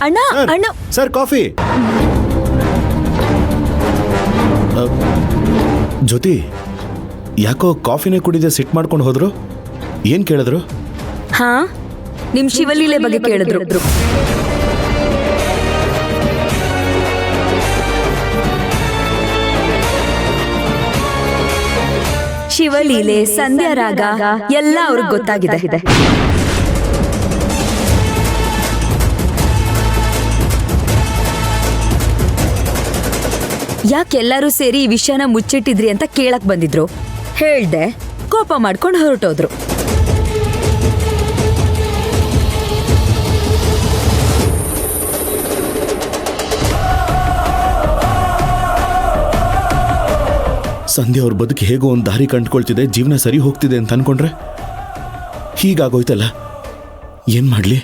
ಅಣ್ಣ ಅಣ್ಣ sir coffee. ಜ್ಯೋತಿ, ಯಾಕೋ ಕಾಫಿನೇ ಕುಡಿದೆ ಸಿಟ್ ಮಾಡ್ಕೊಂಡು ಹೋದ್ರು? ಏನ್ ಕೇಳಿದ್ರು? ಹಾ, ನಿಮ್ ಶಿವಲೀಲೆ ಬಗ್ಗೆ ಕೇಳಿದ್ರು. ಶಿವಲೀಲೆ, ಸಂಧ್ಯಾ ರಾಗ ಎಲ್ಲ ಅವ್ರಿಗೆ ಗೊತ್ತಾಗಿದೆ. ಯಾಕೆಲ್ಲರೂ ಸೇರಿ ಈ ವಿಷಯನ ಮುಚ್ಚಿಟ್ಟಿದ್ರಿ ಅಂತ ಕೇಳಕ್ ಬಂದಿದ್ರು. ಹೇಳ್ದೆ, ಕೋಪ ಮಾಡ್ಕೊಂಡು ಹೊರಟೋದ್ರು. ಸಂಧ್ಯಾ ಅವ್ರ ಬದುಕು ಹೇಗೋ ಒಂದು ದಾರಿ ಕಂಡುಕೊಳ್ತಿದೆ, ಜೀವನ ಸರಿ ಹೋಗ್ತಿದೆ ಅಂತ ಅನ್ಕೊಂಡ್ರೆ ಹೀಗಾಗೋಯ್ತಲ್ಲ. ಏನ್ ಮಾಡ್ಲಿ?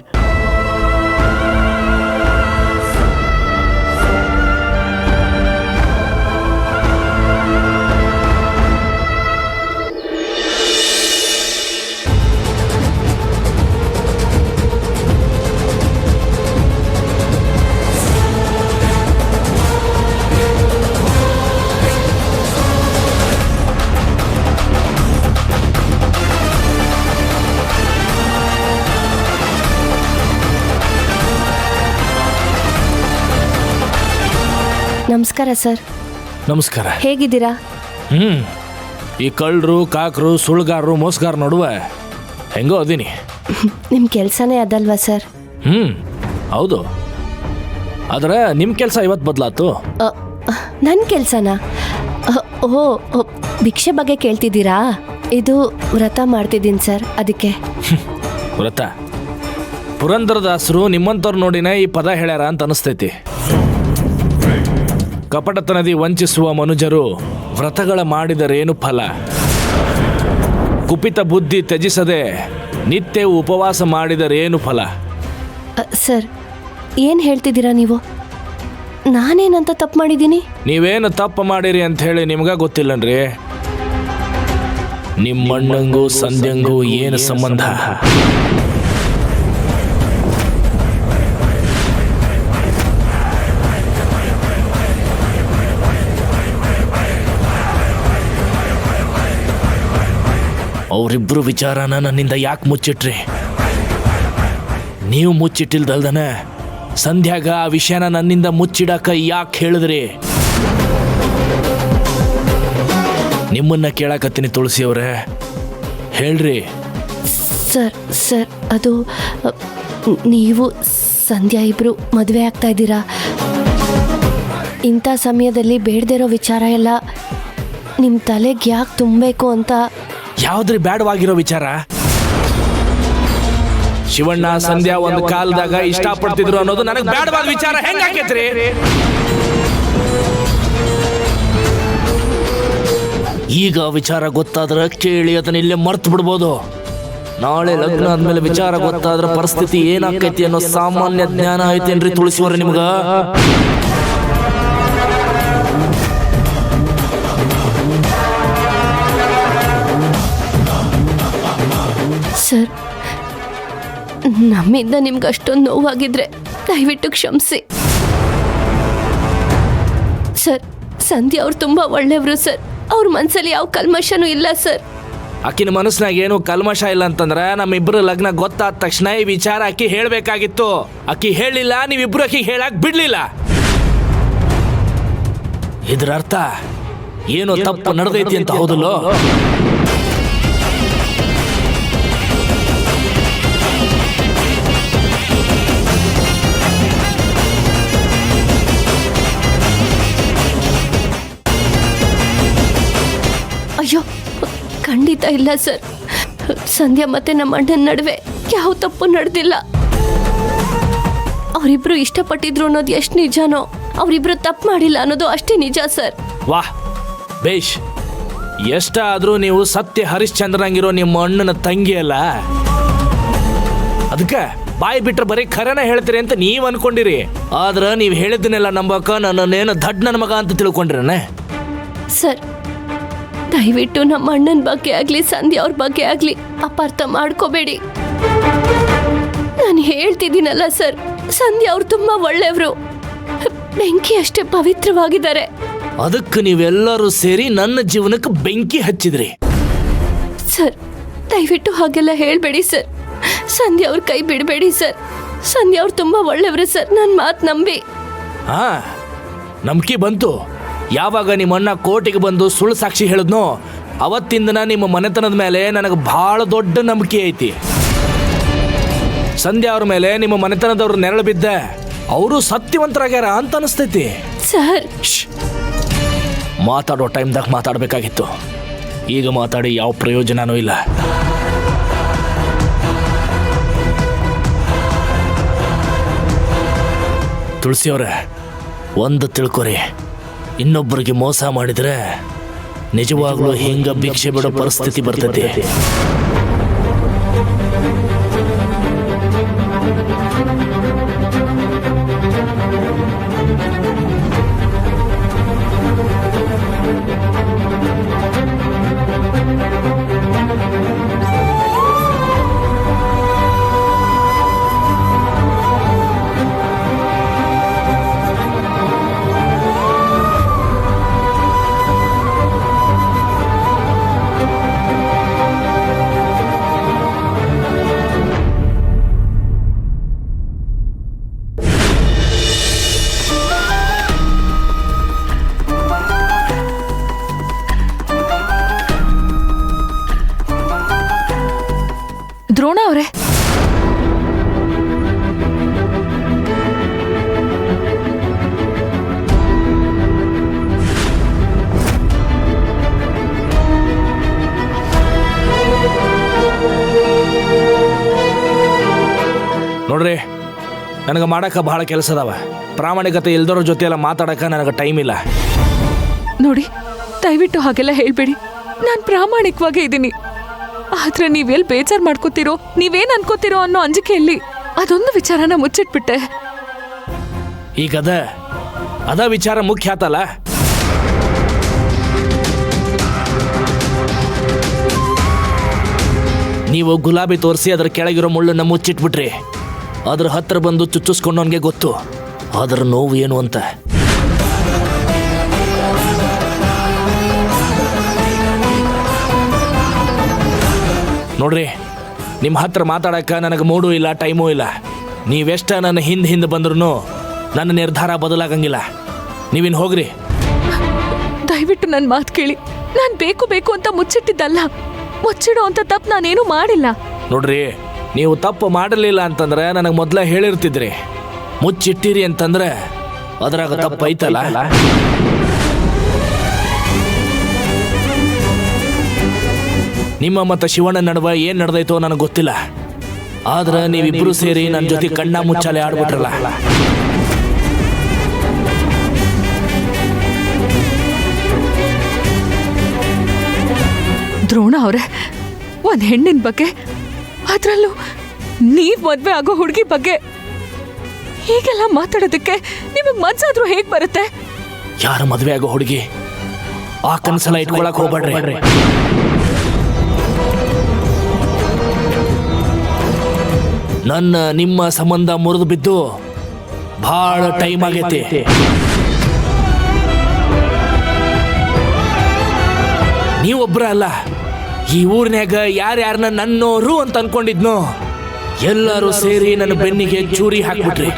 ನಮಸ್ಕಾರ ಸರ್. ನಮಸ್ಕಾರ. ಹೇಗಿದ್ದೀರಾ? ಈ ಕಳ್ಳರು, ಕಾಕರು, ಸುಳ್ಗಾರರು, ಮೋಸಗಾರ ನಡುವೆ ಹೆಂಗೋ ಅದೀನಿ. ನಿಮ್ಮ ಕೆಲಸನೇ ಅದಲ್ವಾ ಸರ್? ಹೌದು. ಆದರೆ ನಿಮ್ಮ ಕೆಲಸ ಇವತ್ತು ಬದಲಾತು. ನನ್ನ ಕೆಲಸನಾ? ಓಹೋ, ಭಿಕ್ಷೆ ಬಗ್ಗೆ ಕೇಳ್ತಿದ್ದೀರಾ? ಇದು ವ್ರತ ಮಾಡ್ತಿದ್ದೀನಿ ಸರ್, ಅದಕ್ಕೆ. ವ್ರತ? ಪುರಂದರದಾಸರು ನಿಮ್ಮಂಥವ್ರು ನೋಡಿನೇ ಈ ಪದ ಹೇಳ್ಯಾರ ಅಂತ ಅನಿಸ್ತೈತಿ. ಕಪಟತನದಿ ವಂಚಿಸುವ ಮನುಜರು ವ್ರತಗಳ ಮಾಡಿದರೇನು ಫಲ? ಕುಪಿತ ಬುದ್ಧಿ ತ್ಯಜಿಸದೆ ನಿತ್ಯ ಉಪವಾಸ ಮಾಡಿದರೇನು ಫಲ? ಸರ್, ಏನು ಹೇಳ್ತಿದ್ದೀರಾ ನೀವು? ನಾನೇನಂತ ತಪ್ಪು ಮಾಡಿದ್ದೀನಿ? ನೀವೇನು ತಪ್ಪು ಮಾಡಿರಿ ಅಂತ ಹೇಳಿ ನಿಮ್ಗ ಗೊತ್ತಿಲ್ಲನ್ರಿ. ನಿಮ್ಮಣ್ಣಂಗೂ ಸಂಧ್ಯಾಂಗೂ ಏನು ಸಂಬಂಧ? ಅವರಿಬ್ರು ವಿಚಾರನ ನನ್ನಿಂದ ಯಾಕೆ ಮುಚ್ಚಿಟ್ರಿ? ನೀವು ಮುಚ್ಚಿಟ್ಟಿಲ್ದಲ್ದನೆ ಸಂಧ್ಯಾಗ ಆ ವಿಷಯನ ನನ್ನಿಂದ ಮುಚ್ಚಿಡಕ ಯಾಕೆ ಹೇಳಿದ್ರಿ? ನಿಮ್ಮನ್ನ ಕೇಳಕತ್ತೀನಿ ತುಳಸಿ ಅವರೇ, ಹೇಳ್ರಿ. ಸರ್, ಅದು ನೀವು ಸಂಧ್ಯಾ ಇಬ್ರು ಮದುವೆ ಆಗ್ತಾ ಇದ್ದೀರಾ. ಇಂಥ ಸಮಯದಲ್ಲಿ ಬೇಡದಿರೋ ವಿಚಾರ ಎಲ್ಲ ನಿಮ್ಮ ತಲೆಗೆ ಯಾಕೆ ತುಂಬಬೇಕು ಅಂತ. ಯಾವ್ದ್ರಿ ಬ್ಯಾಡವಾಗಿರೋ ವಿಚಾರ? ಶಿವಣ್ಣ ಸಂಧ್ಯಾ ಒಂದು ಕಾಲದಾಗ ಇಷ್ಟಪಡ್ತಿದ್ರು ಅನ್ನೋದು ನನಗೆ ಬ್ಯಾಡವಾದ ವಿಚಾರ ಹೆಂಗಾಕೈತ್ರಿ? ಈಗ ವಿಚಾರ ಗೊತ್ತಾದ್ರೆ ಕೇಳಿ ಅದನ್ನ ಇಲ್ಲೇ ಮರ್ತು ಬಿಡ್ಬೋದು. ನಾಳೆ ಲಗ್ನ ಆದ್ಮೇಲೆ ವಿಚಾರ ಗೊತ್ತಾದ್ರೆ ಪರಿಸ್ಥಿತಿ ಏನಾಕೈತಿ ಅನ್ನೋ ಸಾಮಾನ್ಯ ಜ್ಞಾನ ಐತೇನ್ರಿ ತುಳಸಿವರ ನಿಮ್ಗ? ಸರ್, ನಮ್ಮಿಂದ ನಿಮ್ಗೆ ಅಷ್ಟೊಂದು ನೋವಾಗಿದ್ರೆ ದಯವಿಟ್ಟು ಕ್ಷಮಿಸಿ ಸರ್. ಸಂಧ್ಯಾ ಅವ್ರು ತುಂಬ ಒಳ್ಳೆಯವರು ಸರ್. ಅವ್ರ ಮನಸ್ಸಲ್ಲಿ ಯಾವ ಕಲ್ಮಶನೂ ಇಲ್ಲ ಸರ್. ಆಕಿನ ಮನಸ್ಸಿನಾಗ ಏನು ಕಲ್ಮಶ ಇಲ್ಲ ಅಂತಂದ್ರೆ ನಮ್ಮಿಬ್ರು ಲಗ್ನ ಗೊತ್ತಾದ ತಕ್ಷಣ ಈ ವಿಚಾರ ಆಕಿ ಹೇಳ್ಬೇಕಾಗಿತ್ತು. ಆಕಿ ಹೇಳಿಲ್ಲ, ನೀವಿಬ್ರು ಆಕಿ ಹೇಳಕ್ ಬಿಡ್ಲಿಲ್ಲ. ಇದ್ರ ಅರ್ಥ ಏನೋ ತಪ್ಪು ನಡೆದೈತಿ ಅಂತ ಹೌದಲ್ಲೋ? ಅಯ್ಯೋ, ಖಂಡಿತ ಇಲ್ಲ ಸರ್. ಸಂಧ್ಯಾ ಮತ್ತೆ ನಮ್ಮ ಅಣ್ಣನ ನಡುವೆ ಯಾವ ತಪ್ಪು ನಡೆದಿಲ್ಲ. ಅವರಿಬ್ರು ಇಷ್ಟಪಟ್ಟಿದ್ರು ಅನ್ನೋದು ಎಷ್ಟು ನಿಜಾನೋ, ಅವರಿಬ್ರು ತಪ್ಪು ಮಾಡಿಲ್ಲ ಅನ್ನೋದು ಅಷ್ಟೇ ನಿಜ ಸರ್. ವಾಹ್, ಬೇಷ್. ಎಷ್ಟಾದ್ರೂ ನೀವು ಸತ್ಯ ಹರಿಶ್ಚಂದ್ರಂಗಿರೋ ನಿಮ್ಮ ಅಣ್ಣನ ತಂಗಿ ಅಲ್ಲ. ಅದಕ್ಕೆ ಬಾಯಿ ಬಿಟ್ರೆ ಬರೀ ಖರೇನ ಹೇಳ್ತೀರಿ ಅಂತ ನೀವ್ ಅನ್ಕೊಂಡಿರಿ. ಆದ್ರ ನೀವ್ ಹೇಳಿದ್ದನ್ನೆಲ್ಲ ನಂಬಕ ನನ್ನೇನು ದಡ್ ನನ್ನ ಮಗ ಅಂತ ತಿಳ್ಕೊಂಡ್ರೇನೆ. ಸರ್, ದಯವಿಟ್ಟು ನಮ್ಮ ಅಣ್ಣನ ಬಗ್ಗೆ ಆಗ್ಲಿ ಸಂಧ್ಯಾ ಅವ್ರ ಬಗ್ಗೆ ಆಗ್ಲಿ ಅಪಾರ್ಥ ಮಾಡ್ಕೋಬೇಡಿ. ನಾನು ಹೇಳ್ತಿದ್ದೀನಲ್ಲ ಸರ್, ಸಂಧ್ಯಾ ಅವ್ರು ತುಂಬಾ ಒಳ್ಳೆಯವರು, ಬೆಂಕಿ ಅಷ್ಟೇ ಪವಿತ್ರವಾಗಿದ್ದಾರೆ. ಅದಕ್ಕೆ ನೀವೆಲ್ಲರೂ ಸೇರಿ ನನ್ನ ಜೀವನಕ್ಕೆ ಬೆಂಕಿ ಹಚ್ಚಿದ್ರಿ. ಸರ್, ದಯವಿಟ್ಟು ಹಾಗೆಲ್ಲ ಹೇಳ್ಬೇಡಿ ಸರ್. ಸಂಧ್ಯಾ ಅವ್ರ ಕೈ ಬಿಡಬೇಡಿ ಸರ್. ಸಂಧ್ಯಾ ಅವ್ರು ತುಂಬಾ ಒಳ್ಳೆಯವರು ಸರ್, ನನ್ನ ಮಾತು ನಂಬಿ. ಹಾ, ನಂಬಿಕೆ ಬಂತು. ಯಾವಾಗ ನಿಮ್ಮಣ್ಣ ಕೋರ್ಟಿಗೆ ಬಂದು ಸುಳ್ಳು ಸಾಕ್ಷಿ ಹೇಳಿದ್ನೋ ಅವತ್ತಿಂದನ ನಿಮ್ಮ ಮನೆತನದ ಮೇಲೆ ನನಗೆ ಬಹಳ ದೊಡ್ಡ ನಂಬಿಕೆ ಐತಿ. ಸಂಧ್ಯಾ ಅವ್ರ ಮೇಲೆ ನಿಮ್ಮ ಮನೆತನದವ್ರು ನೆರಳು ಬಿದ್ದೆ, ಅವರು ಸತ್ಯವಂತರಾಗ್ಯಾರ ಅಂತ ಅನಿಸ್ತೈತಿ. ಸರ್, ಮಾತಾಡೋ ಟೈಮ್ದಾಗ ಮಾತಾಡಬೇಕಾಗಿತ್ತು. ಈಗ ಮಾತಾಡಿ ಯಾವ ಪ್ರಯೋಜನನೂ ಇಲ್ಲ. ತುಳಸಿಯವ್ರೆ, ಒಂದು ತಿಳ್ಕೊರಿ, ಇನ್ನೊಬ್ಬರಿಗೆ ಮೋಸ ಮಾಡಿದ್ರೆ ನಿಜವಾಗ್ಲೂ ಹಿಂಗ ಭಿಕ್ಷೆ ಬಿಡೋ ಪರಿಸ್ಥಿತಿ ಬರ್ತೈತಿ. ದ್ರೋಣ ಅವರೇ, ನೋಡ್ರಿ, ನನಗೆ ಮಾಡಕ್ಕೆ ಬಹಳ ಕೆಲಸ ಅದಾವ. ಪ್ರಾಮಾಣಿಕತೆ ಇಲ್ದವ್ರ ಜೊತೆ ಎಲ್ಲ ಮಾತಾಡಕ್ಕೆ ನನಗೆ ಟೈಮ್ ಇಲ್ಲ. ನೋಡಿ, ದಯವಿಟ್ಟು ಹಾಗೆಲ್ಲ ಹೇಳ್ಬೇಡಿ. ನಾನು ಪ್ರಾಮಾಣಿಕವಾಗೇ ಇದ್ದೀನಿ. ಆದ್ರೆ ನೀವೆಲ್ಲಿ ಬೇಜಾರು ಮಾಡ್ಕೋತಿರೋ, ನೀವೇನ್ ಅನ್ಕೋತಿರೋ ಅನ್ನೋ ಅಂಜಿಕೆಯಲ್ಲಿ ಅದೊಂದು ವಿಚಾರನ ಮುಚ್ಚಿಟ್ಬಿಟ್ಟೆ. ಈಗ ಅದ ವಿಚಾರ ಮುಖ್ಯ ಆತಲ್ಲ. ನೀವು ಗುಲಾಬಿ ತೋರಿಸಿ ಅದರ ಕೆಳಗಿರೋ ಮುಳ್ಳನ್ನ ಮುಚ್ಚಿಟ್ಬಿಟ್ರಿ. ಅದ್ರ ಹತ್ರ ಬಂದು ಚುಚ್ಚಿಸ್ಕೊಂಡವನ್ಗೆ ಗೊತ್ತು ಅದರ ನೋವು ಏನು ಅಂತ. ನೋಡ್ರಿ, ನಿಮ್ಮ ಹತ್ರ ಮಾತಾಡಕ್ಕೆ ನನಗೆ ಮೂಡೂ ಇಲ್ಲ, ಟೈಮೂ ಇಲ್ಲ. ನೀವೆಷ್ಟ ನನ್ನ ಹಿಂದೆ ಬಂದ್ರೂ ನನ್ನ ನಿರ್ಧಾರ ಬದಲಾಗಂಗಿಲ್ಲ. ನೀವಿನ್ ಹೋಗ್ರಿ. ದಯವಿಟ್ಟು ನನ್ನ ಮಾತು ಕೇಳಿ. ನಾನು ಬೇಕು ಅಂತ ಮುಚ್ಚಿಟ್ಟಿದ್ದಲ್ಲ. ಮುಚ್ಚಿಡೋ ಅಂತ ತಪ್ಪು ನಾನೇನು ಮಾಡಿಲ್ಲ. ನೋಡ್ರಿ, ನೀವು ತಪ್ಪು ಮಾಡಲಿಲ್ಲ ಅಂತಂದ್ರೆ ನನಗೆ ಮೊದಲೇ ಹೇಳಿರ್ತಿದ್ರಿ. ಮುಚ್ಚಿಟ್ಟಿರಿ ಅಂತಂದ್ರೆ ಅದ್ರಾಗ ತಪ್ಪು ಐತಲ್ಲ. ನಿಮ್ಮ ಮತ್ತು ಶಿವಣ್ಣ ನಡುವೆ ಏನು ನಡೆದೈತೋ ನನಗೆ ಗೊತ್ತಿಲ್ಲ. ಆದ್ರೆ ನೀವಿಬ್ರು ಸೇರಿ ನನ್ನ ಜೊತೆ ಕಣ್ಣ ಮುಚ್ಚಾಲೆ ಆಡ್ಬಿಟ್ರಲ್ಲ. ದ್ರೋಣ ಅವರೇ, ಒಂದ್ ಹೆಣ್ಣಿನ ಬಗ್ಗೆ, ಅದ್ರಲ್ಲೂ ನೀವ್ ಮದ್ವೆ ಆಗೋ ಹುಡುಗಿ ಬಗ್ಗೆ ಹೀಗೆಲ್ಲ ಮಾತಾಡೋದಕ್ಕೆ ನಿಮಗ್ ಮನ್ಸಾದ್ರೂ ಹೇಗ್ ಬರುತ್ತೆ? ಯಾರ ಮದುವೆ ಆಗೋ ಹುಡುಗಿ? ಆ ಕನಸೆಲ್ಲ ಇಟ್ಕೊಳಕ್ ಹೋಗ್ಬೇಡ್ರಿ. ನನ್ನ ನಿಮ್ಮ ಸಂಬಂಧ ಮುರಿದು ಬಿದ್ದು ಬಹಳ ಟೈಮ್ ಆಗೈತಿ. ನೀವೊಬ್ರ ಅಲ್ಲ, ಈ ಊರಿನಾಗ ಯಾರ್ಯಾರನ್ನ ನನ್ನೋರು ಅಂತ ಅನ್ಕೊಂಡಿದ್ನೋ ಎಲ್ಲರೂ ಸೇರಿ ನನ್ನ ಬೆನ್ನಿಗೆ ಚೂರಿ ಹಾಕ್ಬಿಟ್ರಿ.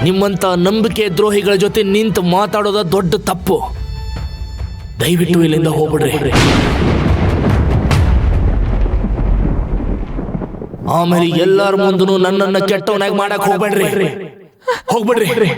ನಿಮ್ಮಂತ ನಂಬಿಕೆ ದ್ರೋಹಿಗಳ ಜೊತೆ ನಿಂತು ಮಾತಾಡೋದ ದೊಡ್ಡ ತಪ್ಪು. ದಯವಿಟ್ಟು ಇಲ್ಲಿಂದ ಹೋಗ್ಬಿಡ್ರಿ. ಆಮೇಲೆ ಎಲ್ಲಾರ ಮುಂದೂ ನನ್ನನ್ನ ಕೆಟ್ಟವನಾಗಿ ಮಾಡಕ್ ಹೋಗ್ಬೇಡ್ರಿ.